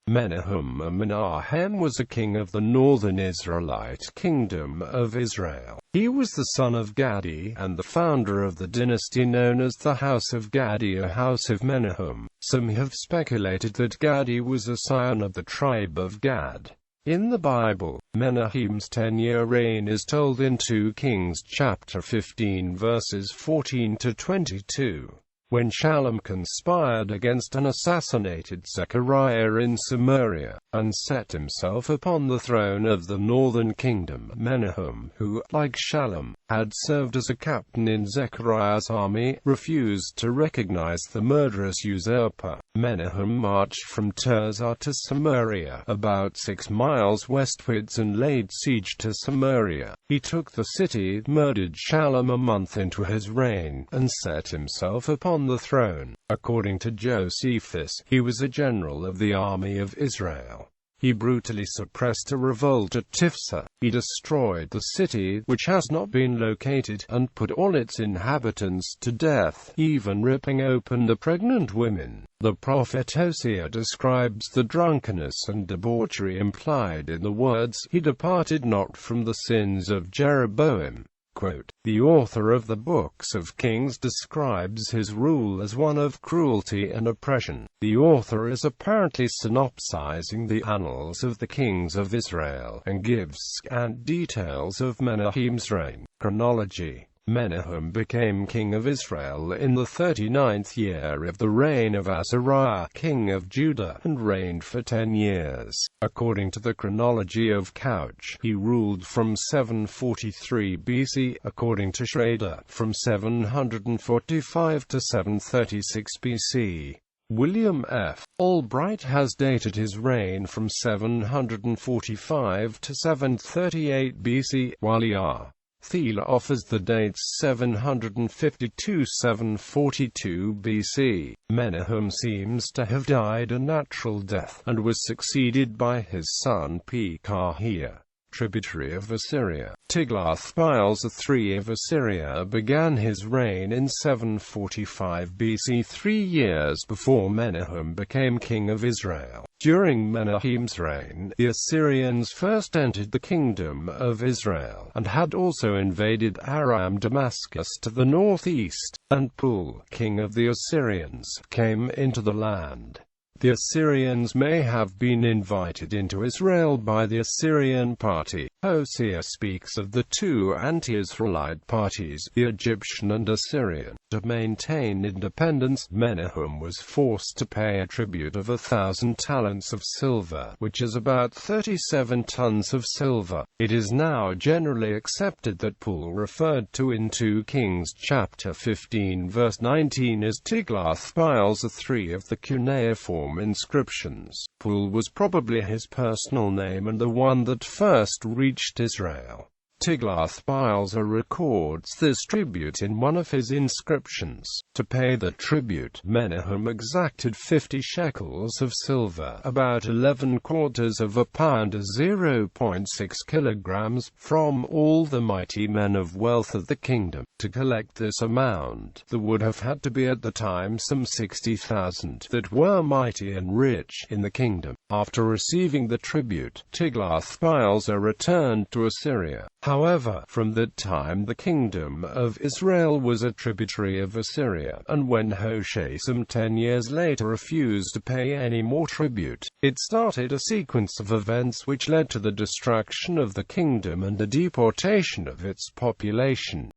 Menachem was a king of the northern Israelite Kingdom of Israel. He was the son of Gadi, and the founder of the dynasty known as the House of Gadi or House of Menahem. Some have speculated that Gadi was a scion of the tribe of Gad. In the Bible, Menachem's 10-year reign is told in 2 Kings chapter 15 verses 14 to 22. When Shallum conspired against and assassinated Zechariah in Samaria, and set himself upon the throne of the northern kingdom, Menachem, who, like Shallum, had served as a captain in Zechariah's army, refused to recognize the murderous usurper. Menachem marched from Tirzah to Samaria, about 6 miles westwards, and laid siege to Samaria. He took the city, murdered Shallum a month into his reign, and set himself upon the throne. According to Josephus, he was a general of the army of Israel. He brutally suppressed a revolt at Tifsa. He destroyed the city, which has not been located, and put all its inhabitants to death, even ripping open the pregnant women. The prophet Hosea describes the drunkenness and debauchery implied in the words, "He departed not from the sins of Jeroboam." Quote, the author of the books of Kings describes his rule as one of cruelty and oppression. The author is apparently synopsizing the annals of the kings of Israel, and gives scant details of Menachem's reign. Chronology. Menachem became king of Israel in the 39th year of the reign of Azariah, king of Judah, and reigned for 10 years. According to the chronology of Couch, he ruled from 743 BC, according to Schrader, from 745 to 736 BC. William F. Albright has dated his reign from 745 to 738 BC, while E.R. Thiele offers the dates 752–742 BC. Menachem seems to have died a natural death, and was succeeded by his son Pekahiah, tributary of Assyria. Tiglath-Pileser III of Assyria began his reign in 745 BC, 3 years before Menachem became king of Israel. During Menachem's reign, the Assyrians first entered the kingdom of Israel, and had also invaded Aram Damascus to the northeast, and Pul, king of the Assyrians, came into the land. The Assyrians may have been invited into Israel by the Assyrian party. Hosea speaks of the two anti-Israelite parties, the Egyptian and Assyrian. To maintain independence, Menachem was forced to pay a tribute of 1,000 talents of silver, which is about 37 tons of silver. It is now generally accepted that Pul, referred to in 2 Kings chapter 15 verse 19 as Tiglath-Pileser III of the cuneiform inscriptions. Pul was probably his personal name and the one that first reached Israel. Tiglath-Pileser records this tribute in one of his inscriptions. To pay the tribute, Menachem exacted 50 shekels of silver, about 11 quarters of a pound or 0.6 kilograms, from all the mighty men of wealth of the kingdom. To collect this amount, there would have had to be at the time some 60,000 that were mighty and rich in the kingdom. After receiving the tribute, Tiglath-Pileser returned to Assyria. However, from that time the kingdom of Israel was a tributary of Assyria, and when Hoshea some 10 years later refused to pay any more tribute, it started a sequence of events which led to the destruction of the kingdom and the deportation of its population.